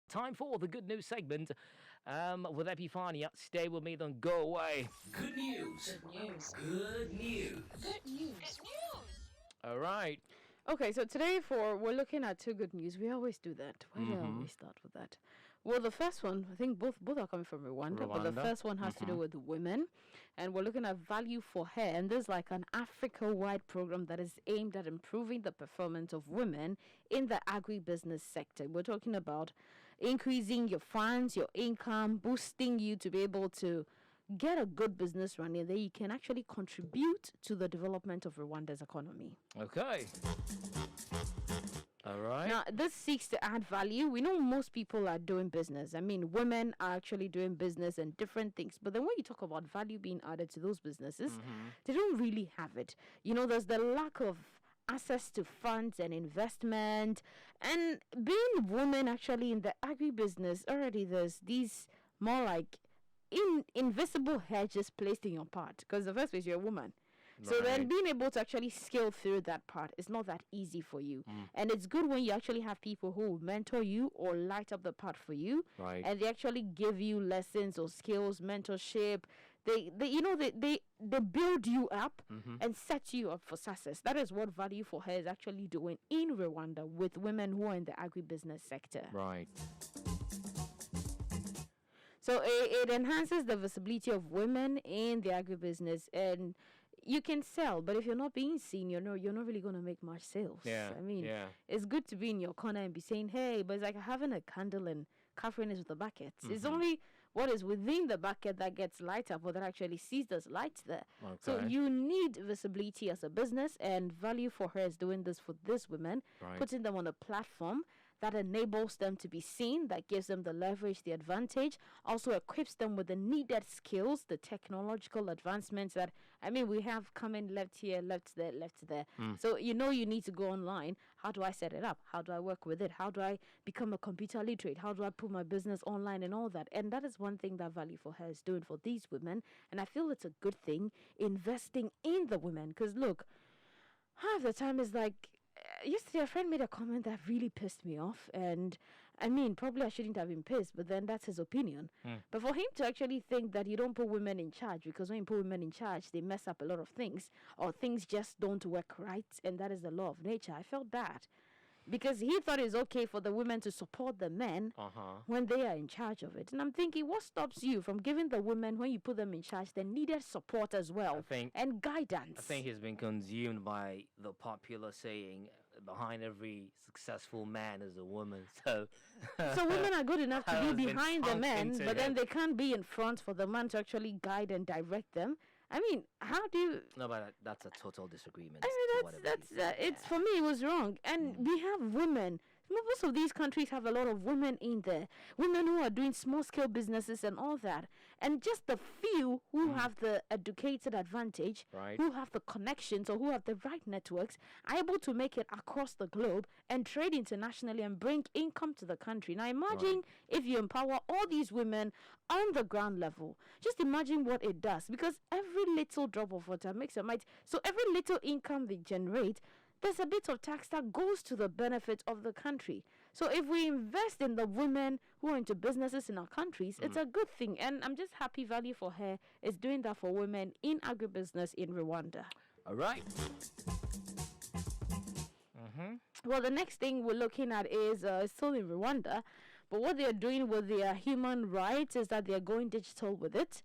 Time for the good news segment with Epiphania. Stay with me, don't go away. Good news. Good news. Good news. Good news. Good news. All right. Okay, so today we're looking at two good news. We always do that. Why do I always start with that? Well, the first one, I think both are coming from Rwanda, but the first one has to do with women. And we're looking at Value4Her. And there's like an Africa-wide program that is aimed at improving the performance of women in the agribusiness sector. We're talking about increasing your funds, your income, boosting you to be able to get a good business running, then you can actually contribute to the development of Rwanda's economy. Okay. All right. Now, this seeks to add value. We know most people are doing business. I mean, women are actually doing business and different things. But then when you talk about value being added to those businesses, they don't really have it. You know, there's the lack of access to funds and investment. And being women actually in the agribusiness, already there's these more like invisible hedges placed in your part, because the first place you're a woman. So then being able to actually scale through that part is not that easy for you. And it's good when you actually have people who will mentor you or light up the part for you. Right. And they actually give you lessons or skills, mentorship. They build you up and set you up for success. That is what Value4Her is actually doing in Rwanda with women who are in the agribusiness sector. Right. So it enhances the visibility of women in the agribusiness, and you can sell, but if you're not being seen, you're not really going to make much sales. Yeah, I mean, yeah. It's good to be in your corner and be saying, hey, but it's like having a candle and covering it with a bucket. It's only what is within the bucket that gets light up or that actually sees those lights there. Okay. So you need visibility as a business, and Value4Her is doing this for these women, putting them on a platform that enables them to be seen, that gives them the leverage, the advantage, also equips them with the needed skills, the technological advancements that, I mean, we have coming left here, left there, left there. So you need to go online. How do I set it up? How do I work with it? How do I become a computer literate? How do I put my business online and all that? And that is one thing that Value4Her is doing for these women. And I feel it's a good thing, investing in the women. Because look, half the time is like, yesterday a friend made a comment that really pissed me off, and I mean, probably I shouldn't have been pissed, but then that's his opinion. But for him to actually think that you don't put women in charge, because when you put women in charge, they mess up a lot of things, or things just don't work right, and that is the law of nature. I felt bad, because he thought it's okay for the women to support the men when they are in charge of it. And I'm thinking, what stops you from giving the women, when you put them in charge, the needed support as well, and guidance? I think he's been consumed by the popular saying, behind every successful man is a woman. So women are good enough to be behind the men, but then him. they can't be in front for the man to actually guide and direct them. I mean, how do you... No, but that's a total disagreement. I mean, it's for me, it was wrong. And we have women. Most of these countries have a lot of women in there. Women who are doing small-scale businesses and all that. And just the few who have the educated advantage, who have the connections or who have the right networks, are able to make it across the globe and trade internationally and bring income to the country. Now, imagine if you empower all these women on the ground level. Just imagine what it does. Because every little drop of water makes a mighty... So every little income they generate, there's a bit of tax that goes to the benefit of the country. So if we invest in the women who are into businesses in our countries, it's a good thing. And I'm just happy Value4Her is doing that for women in agribusiness in Rwanda. All right. Well, the next thing we're looking at is still in Rwanda, but what they're doing with their human rights is that they're going digital with it.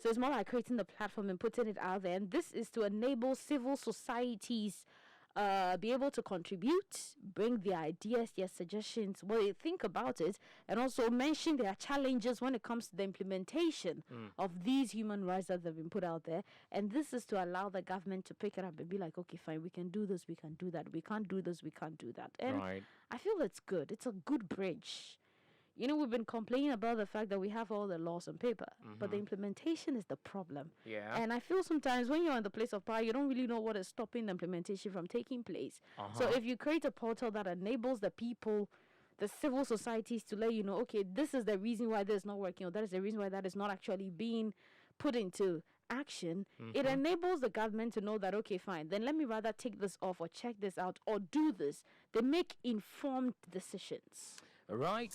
So it's more like creating the platform and putting it out there. And this is to enable civil societies be able to contribute, bring their ideas, their suggestions, what they think about it, and also mention their challenges when it comes to the implementation of these human rights that have been put out there. And this is to allow the government to pick it up and be like, okay, fine, we can do this, we can do that, we can't do this, we can't do that. And I feel it's good. It's a good bridge. You know, we've been complaining about the fact that we have all the laws on paper, but the implementation is the problem. Yeah. And I feel sometimes when you're in the place of power, you don't really know what is stopping the implementation from taking place. So if you create a portal that enables the people, the civil societies to let you know, okay, this is the reason why this is not working, or that is the reason why that is not actually being put into action, it enables the government to know that, okay, fine, then let me rather take this off or check this out or do this. They make informed decisions. Right.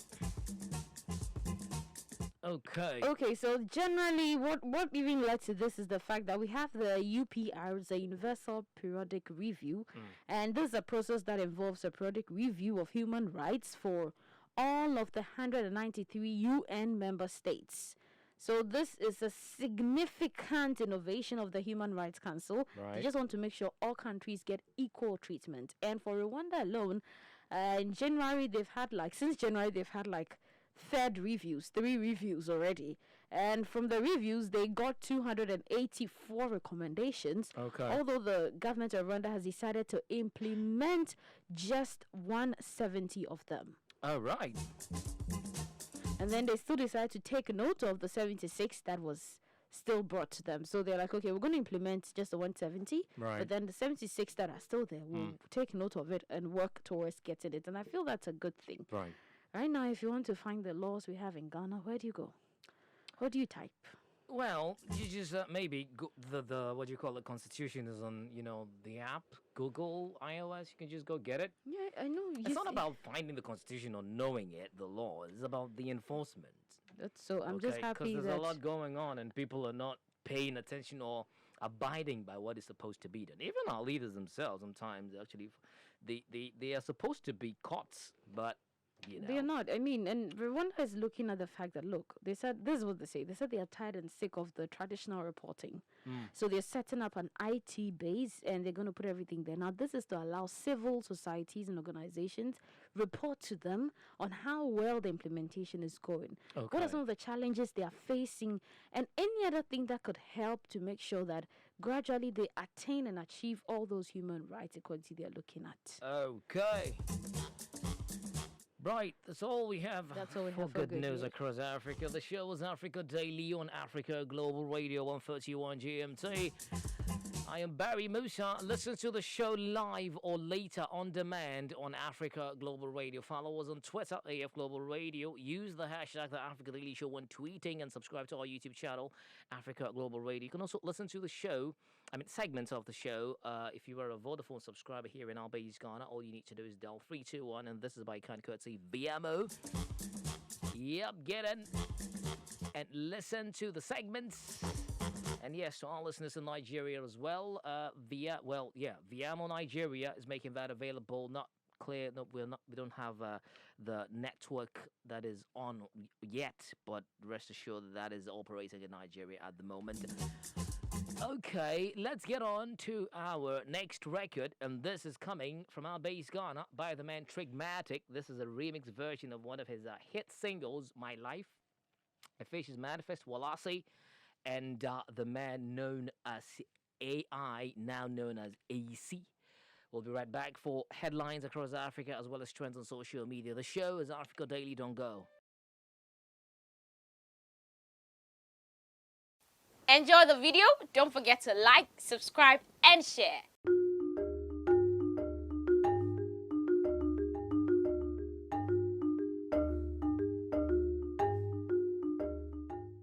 Okay. Okay, so generally, what even led to this is the fact that we have the UPR, the Universal Periodic Review, and this is a process that involves a periodic review of human rights for all of the 193 UN member states. So this is a significant innovation of the Human Rights Council. They Right. just want to make sure all countries get equal treatment. And for Rwanda alone, in January since January they've had like three reviews already. And from the reviews, they got 284 recommendations. Okay. Although the government of Rwanda has decided to implement just 170 of them. All right. And then they still decided to take note of the 76 that was still brought to them. So they're like, okay, we're going to implement just the 170. Right. But then the 76 that are still there, we'll take note of it and work towards getting it. And I feel that's a good thing. Right. Right now, if you want to find the laws we have in Ghana, where do you go? What do you type? Well, you just maybe the what do you call it? Constitution is on the app, Google, iOS. You can just go get it. Yeah, I know. It's not about finding the Constitution or knowing it, the law. It's about the enforcement. I'm just happy because that there's a lot going on and people are not paying attention or abiding by what is supposed to be done. Even our leaders themselves, sometimes actually, they are supposed to be courts, but. They are not. I mean, and Rwanda is looking at the fact that, look, they said, this is what they say. They said they are tired and sick of the traditional reporting. So they're setting up an IT base and they're going to put everything there. Now, this is to allow civil societies and organizations report to them on how well the implementation is going. Okay. What are some of the challenges they are facing and any other thing that could help to make sure that gradually they attain and achieve all those human rights equality they're looking at. Okay. Right, that's all we have. That's all we for have for good good news news. across Africa. The show is Africa Daily on Africa Global Radio 131 GMT. I am Barry Musa. Listen to the show live or later on demand on Africa Global Radio. Follow us on Twitter, AF Global Radio. Use the hashtag The Africa Daily Show when tweeting and subscribe to our YouTube channel, Africa Global Radio. You can also listen to the show, segments of the show. If you are a Vodafone subscriber here in Albies, Ghana, all you need to do is dial 321, and this is by kind courtesy VMO. Yep, get in and listen to the segments. And yes, to all listeners in Nigeria as well, Viamo Nigeria is making that available. Not clear, no, we don't have the network that is on yet, but rest assured that is operating in Nigeria at the moment. Okay, let's get on to our next record, and this is coming from our base Ghana by the man Trigmatic. This is a remix version of one of his hit singles, My Life. It features Manifest Walasi and the man known as AI, now known as AC. We'll be right back for headlines across Africa as well as trends on social media. The show is Africa Daily. Don't go. Enjoy the video. Don't forget to like, subscribe, and share.